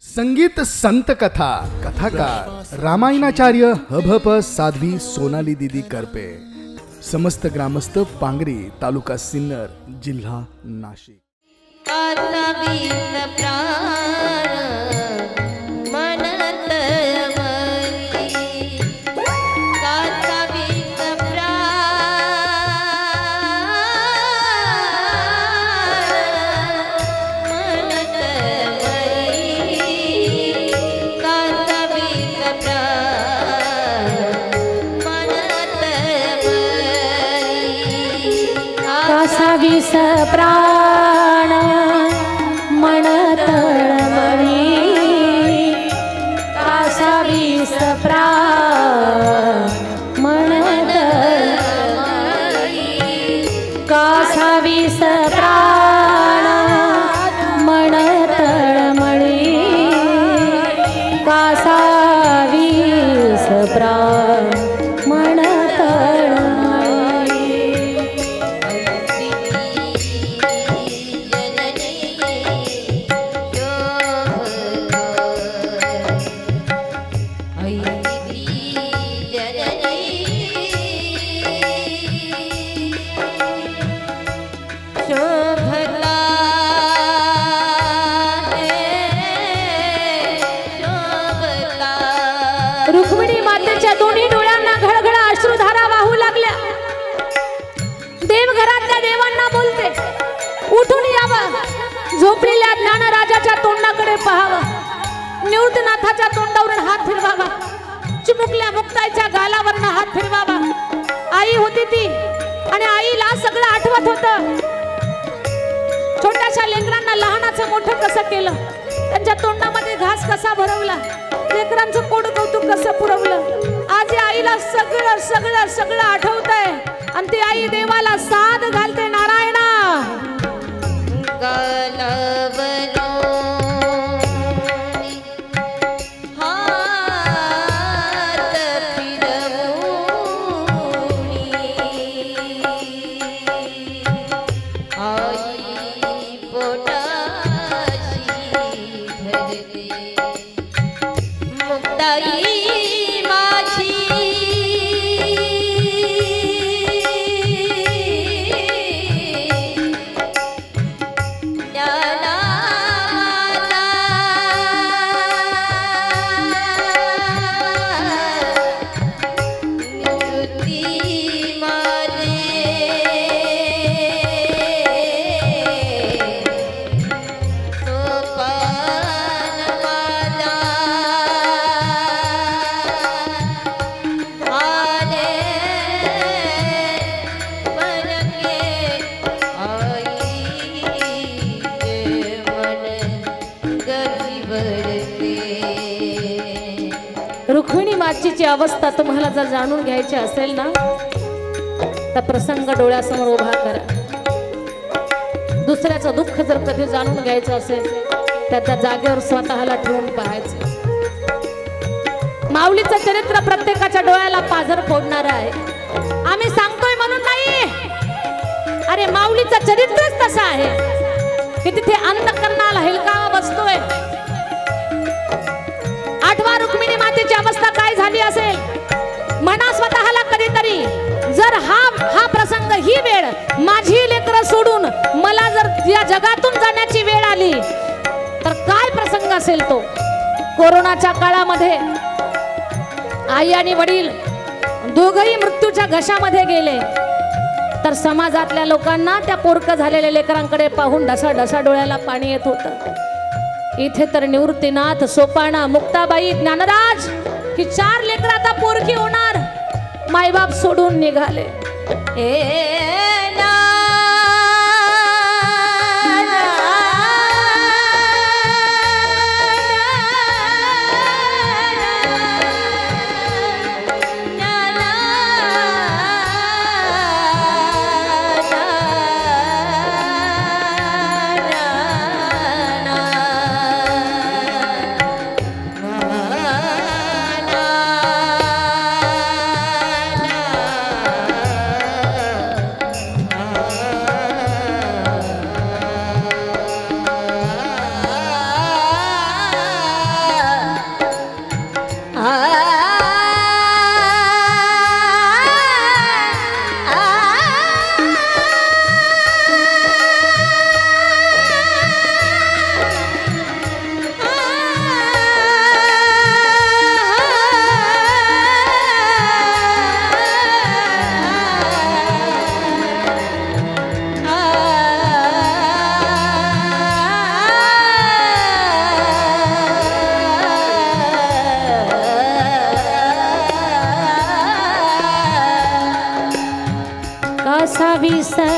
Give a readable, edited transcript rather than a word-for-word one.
संगीत संत कथा कथाकार रामायणाचार्य हभप साध्वी सोनाली दीदी करपे, समस्त ग्रामस्थ पांगरी, तालुका सिन्नर, जिल्हा नाशिक। विस प्राण म्हणत मणी, कासा विस प्राण म्हणत मणी, कासा विस प्राण म्हणत मणी, कासा विस प्राण म्हणत रुक्मिणी मातेच्या दोन्ही डोळ्यांना घळघळ अश्रुधारा वाहू लागल्या। देवघरातल्या देवांना बोलते, उठून यावं, झोपलेल्या ज्ञानराजाच्या तोंडाकडे पाहावं, निवृत्तनाथाच्या तोंडावरून हात फिरवावा, चिमुकल्या मुक्ताईच्या गालावरनं हात फिरवावा। आई होती ती आणि आईला सगळं आठवत होतं। छोट्याशा लेकरांना लहानाचं मोठं कसं केलं, त्यांच्या तोंडामध्ये घास कसा भरवला, लेकरांचं कोड कौतुक कसं पुरवलं। आज या आईला सगळं सगळं सगळं आठवतंय आणि ती आई देवाला साद घालते। नारायणा रुक्मिणी मातेची अवस्था तुम्हाला जर जाणून घ्यायची असेल ना, तर प्रसंग डोळ्यासमोर उभा करा। दुसऱ्याचं दुःख जर कधी जाणून घ्यायचं असेल तर त्या जागेवर स्वतःला ठेवून पाहायचं। माऊलीचं चरित्र प्रत्येकाच्या डोळ्याला पाझर फोडणार आहे। आम्ही सांगतोय म्हणून नाही, अरे माऊलीचं चरित्रच तसं आहे की तिथे अंतःकरणाला हेलकावा बसतोय। आठवा रुक्मिणी मातेची अवस्था काय झाली असेल म्हणा स्वतःला कधीतरी। जर हा प्रसंग, ही वेळ, माझी लेकरं सोडून मला जर या जगातून जाण्याची वेळ आली तर काय प्रसंग असेल तो। कोरोनाच्या काळामध्ये आई आणि वडील दोघंही मृत्यूच्या घशामध्ये गेले, तर समाजातल्या लोकांना त्या पोरकं झालेल्या लेकरांकडे पाहून ढसा डोळ्याला पाणी येत होतं। इथे तर निवृत्तीनाथ, सोपाना, मुक्ताबाई, ज्ञानराज ही 4 लेकर आता पोरकी होणार मायबाप सोडून निघाले। विसरली